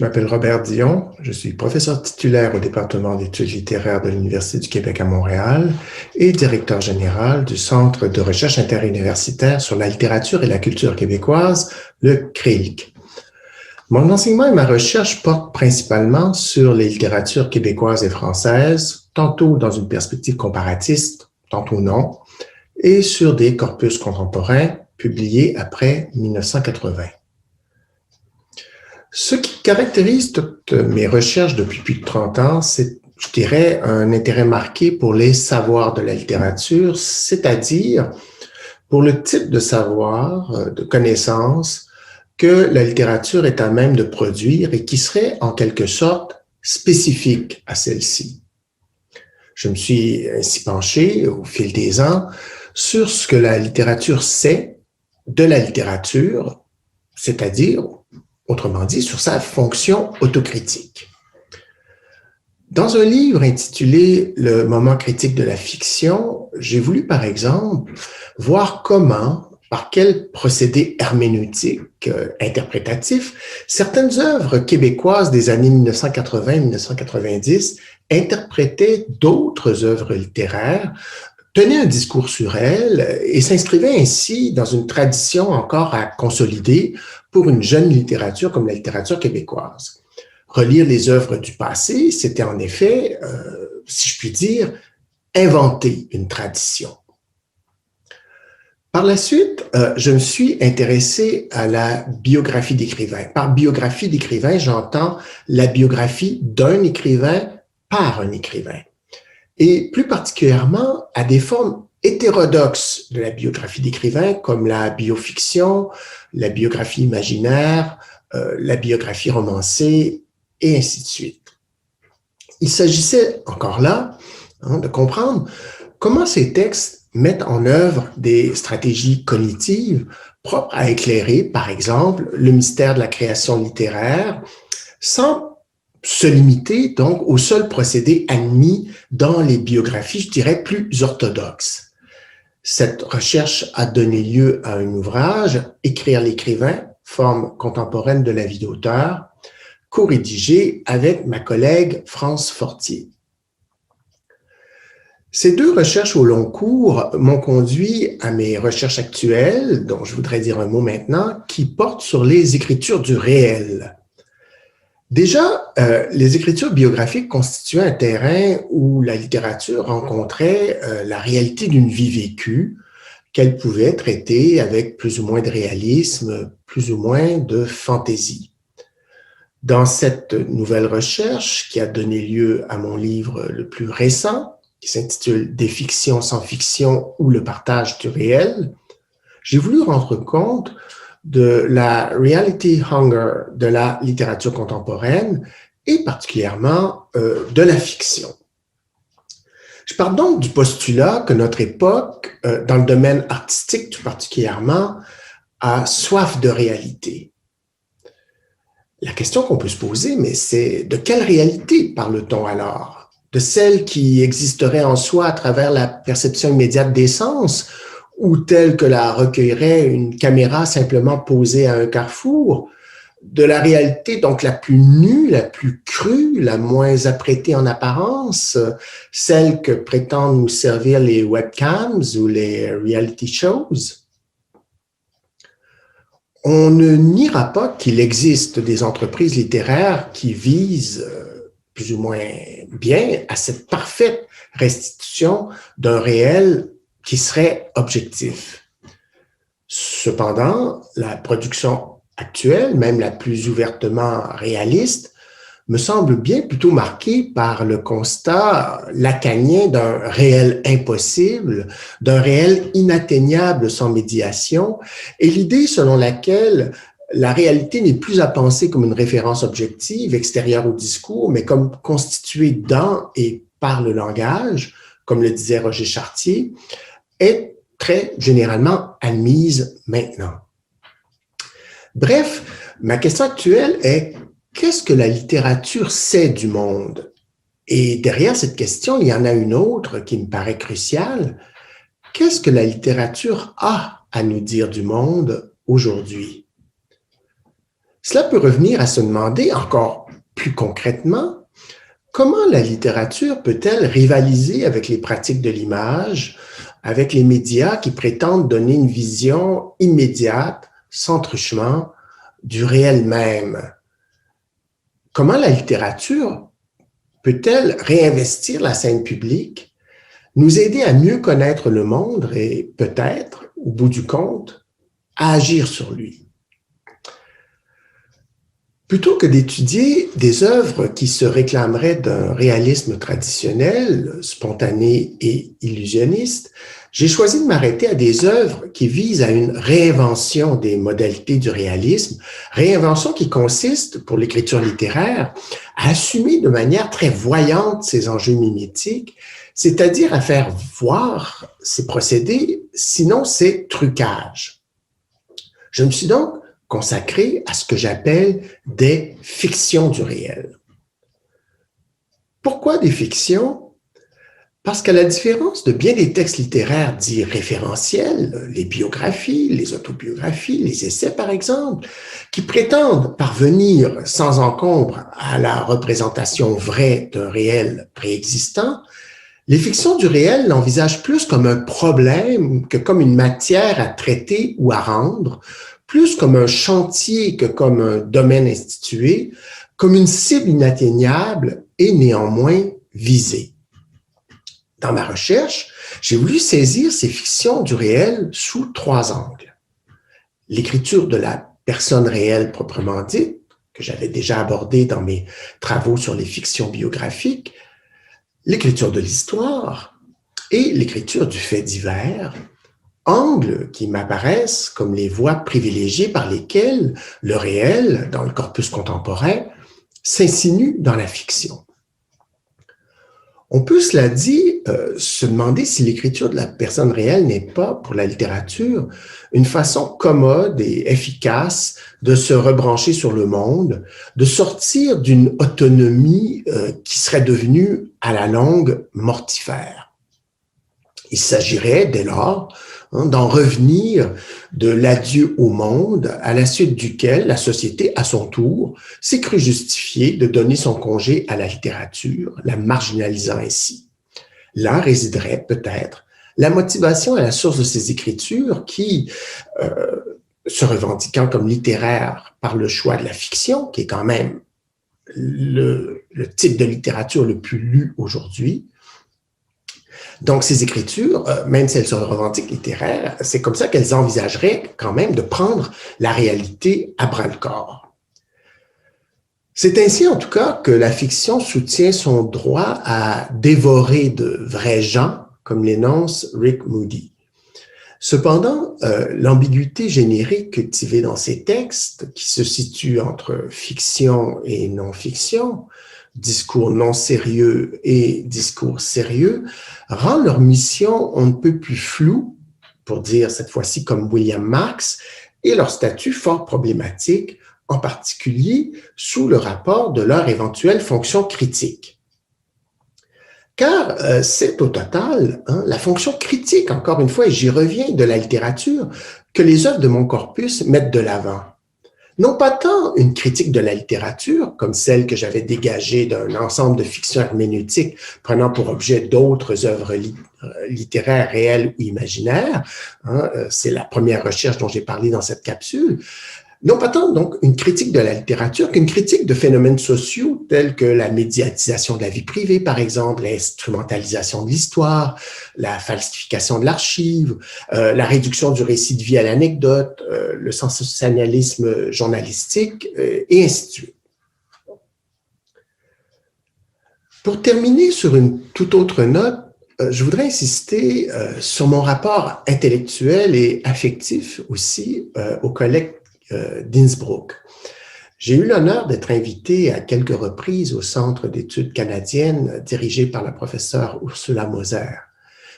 Je m'appelle Robert Dion, je suis professeur titulaire au département d'études littéraires de l'Université du Québec à Montréal et directeur général du Centre de recherche interuniversitaire sur la littérature et la culture québécoise, le CRILC. Mon enseignement et ma recherche portent principalement sur les littératures québécoises et françaises, tantôt dans une perspective comparatiste, tantôt non, et sur des corpus contemporains publiés après 1980. Ce qui caractérise toutes mes recherches depuis plus de 30 ans, c'est, je dirais, un intérêt marqué pour les savoirs de la littérature, c'est-à-dire pour le type de savoir, de connaissances que la littérature est à même de produire et qui serait en quelque sorte spécifique à celle-ci. Je me suis ainsi penché au fil des ans sur ce que la littérature sait de la littérature, c'est-à-dire autrement dit, sur sa fonction autocritique. Dans un livre intitulé « Le moment critique de la fiction », j'ai voulu, par exemple, voir comment, par quel procédé herméneutique, interprétatif, certaines œuvres québécoises des années 1980-1990 interprétaient d'autres œuvres littéraires, tenaient un discours sur elles et s'inscrivaient ainsi dans une tradition encore à consolider pour une jeune littérature comme la littérature québécoise. Relire les œuvres du passé, c'était en effet, si je puis dire, inventer une tradition. Par la suite, je me suis intéressé à la biographie d'écrivain. Par biographie d'écrivain, j'entends la biographie d'un écrivain par un écrivain. Et plus particulièrement à des formes hétérodoxes de la biographie d'écrivain, comme la biofiction, la biographie imaginaire, la biographie romancée, et ainsi de suite. Il s'agissait encore là de comprendre comment ces textes mettent en œuvre des stratégies cognitives propres à éclairer, par exemple, le mystère de la création littéraire, sans se limiter donc au seul procédé admis dans les biographies, je dirais, plus orthodoxes. Cette recherche a donné lieu à un ouvrage, Écrire l'écrivain, forme contemporaine de la vie d'auteur, co-rédigé avec ma collègue France Fortier. Ces deux recherches au long cours m'ont conduit à mes recherches actuelles, dont je voudrais dire un mot maintenant, qui portent sur les écritures du réel. Déjà, les écritures biographiques constituaient un terrain où la littérature rencontrait la réalité d'une vie vécue qu'elle pouvait traiter avec plus ou moins de réalisme, plus ou moins de fantaisie. Dans cette nouvelle recherche qui a donné lieu à mon livre le plus récent, qui s'intitule « Des fictions sans fiction ou le partage du réel », j'ai voulu rendre compte de la reality hunger de la littérature contemporaine et particulièrement de la fiction. Je pars donc du postulat que notre époque, dans le domaine artistique tout particulièrement, a soif de réalité. La question qu'on peut se poser, mais c'est de quelle réalité parle-t-on alors? De celle qui existerait en soi à travers la perception immédiate des sens, ou telle que la recueillerait une caméra simplement posée à un carrefour, de la réalité donc la plus nue, la plus crue, la moins apprêtée en apparence, celle que prétendent nous servir les webcams ou les reality shows. On ne niera pas qu'il existe des entreprises littéraires qui visent plus ou moins bien à cette parfaite restitution d'un réel qui serait objectif. Cependant, la production actuelle, même la plus ouvertement réaliste, me semble bien plutôt marquée par le constat lacanien d'un réel impossible, d'un réel inatteignable sans médiation, et l'idée selon laquelle la réalité n'est plus à penser comme une référence objective, extérieure au discours, mais comme constituée dans et par le langage, comme le disait Roger Chartier, est très généralement admise maintenant. Bref, ma question actuelle est qu'est-ce que la littérature sait du monde? Et derrière cette question, il y en a une autre qui me paraît cruciale. Qu'est-ce que la littérature a à nous dire du monde aujourd'hui? Cela peut revenir à se demander encore plus concrètement comment la littérature peut-elle rivaliser avec les pratiques de l'image, avec les médias qui prétendent donner une vision immédiate, sans truchement, du réel même? Comment la littérature peut-elle réinvestir la scène publique, nous aider à mieux connaître le monde et peut-être, au bout du compte, à agir sur lui? Plutôt que d'étudier des œuvres qui se réclameraient d'un réalisme traditionnel, spontané et illusionniste, j'ai choisi de m'arrêter à des œuvres qui visent à une réinvention des modalités du réalisme, réinvention qui consiste, pour l'écriture littéraire, à assumer de manière très voyante ces enjeux mimétiques, c'est-à-dire à faire voir ces procédés, sinon ces trucages. Je me suis donc consacré à ce que j'appelle des fictions du réel. Pourquoi des fictions? Parce qu'à la différence de bien des textes littéraires dits référentiels, les biographies, les autobiographies, les essais par exemple, qui prétendent parvenir sans encombre à la représentation vraie d'un réel préexistant, les fictions du réel l'envisagent plus comme un problème que comme une matière à traiter ou à rendre, plus comme un chantier que comme un domaine institué, comme une cible inatteignable et néanmoins visée. Dans ma recherche, j'ai voulu saisir ces fictions du réel sous 3 angles. L'écriture de la personne réelle proprement dite, que j'avais déjà abordée dans mes travaux sur les fictions biographiques, l'écriture de l'histoire et l'écriture du fait divers, angles qui m'apparaissent comme les voies privilégiées par lesquelles le réel, dans le corpus contemporain, s'insinue dans la fiction. On peut, cela dit, se demander si l'écriture de la personne réelle n'est pas, pour la littérature, une façon commode et efficace de se rebrancher sur le monde, de sortir d'une autonomie qui serait devenue, à la longue, mortifère. Il s'agirait, dès lors, d'en revenir de l'adieu au monde, à la suite duquel la société, à son tour, s'est crue justifiée de donner son congé à la littérature, la marginalisant ainsi. Là résiderait peut-être la motivation à la source de ces écritures qui, se revendiquant comme littéraires par le choix de la fiction, qui est quand même le type de littérature le plus lu aujourd'hui. Donc, ces écritures, même si elles se revendiquent littéraires, c'est comme ça qu'elles envisageraient quand même de prendre la réalité à bras-le-corps. C'est ainsi, en tout cas, que la fiction soutient son droit à dévorer de vrais gens, comme l'énonce Rick Moody. Cependant, l'ambiguïté générique cultivée dans ces textes, qui se situe entre fiction et non-fiction, discours non sérieux et discours sérieux, rend leur mission on ne peut plus floue, pour dire cette fois-ci comme William Marx, et leur statut fort problématique, en particulier sous le rapport de leur éventuelle fonction critique. Car c'est au total la fonction critique, encore une fois, et j'y reviens, de la littérature, que les œuvres de mon corpus mettent de l'avant. Non pas tant une critique de la littérature, comme celle que j'avais dégagée d'un ensemble de fictions herméneutiques prenant pour objet d'autres œuvres littéraires réelles ou imaginaires, c'est la première recherche dont j'ai parlé dans cette capsule, non pas tant donc une critique de la littérature qu'une critique de phénomènes sociaux tels que la médiatisation de la vie privée, par exemple, l'instrumentalisation de l'histoire, la falsification de l'archive, la réduction du récit de vie à l'anecdote, le sensationnalisme journalistique, et ainsi de suite. Pour terminer sur une toute autre note, je voudrais insister sur mon rapport intellectuel et affectif aussi au collègue d'Innsbruck. J'ai eu l'honneur d'être invité à quelques reprises au Centre d'études canadiennes dirigé par la professeure Ursula Moser.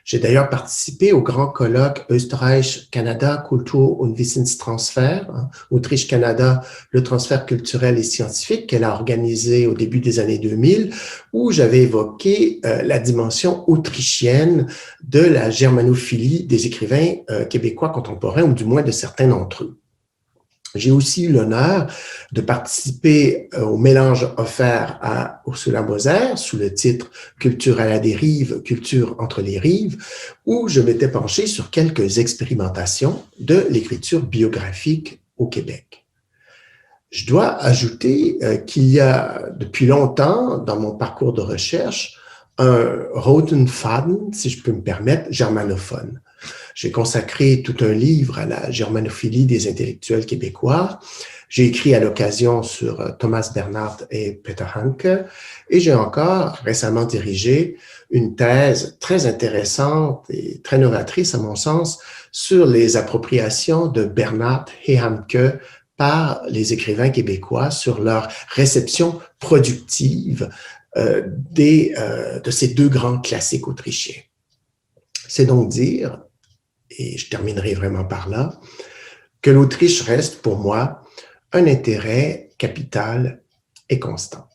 J'ai d'ailleurs participé au grand colloque Österreich-Canada Kultur- und Wissenstransfer, Autriche-Canada, le transfert culturel et scientifique qu'elle a organisé au début des années 2000, où j'avais évoqué la dimension autrichienne de la germanophilie des écrivains québécois contemporains, ou du moins de certains d'entre eux. J'ai aussi eu l'honneur de participer au mélange offert à Ursula Moser sous le titre « Culture à la dérive, culture entre les rives », où je m'étais penché sur quelques expérimentations de l'écriture biographique au Québec. Je dois ajouter qu'il y a depuis longtemps, dans mon parcours de recherche, un roten Faden, si je peux me permettre, germanophone. J'ai consacré tout un livre à la germanophilie des intellectuels québécois. J'ai écrit à l'occasion sur Thomas Bernhard et Peter Hanke et j'ai encore récemment dirigé une thèse très intéressante et très novatrice à mon sens sur les appropriations de Bernhard et Hanke par les écrivains québécois sur leur réception productive de ces deux grands classiques autrichiens. C'est donc dire, et je terminerai vraiment par là, que l'Autriche reste pour moi un intérêt capital et constant.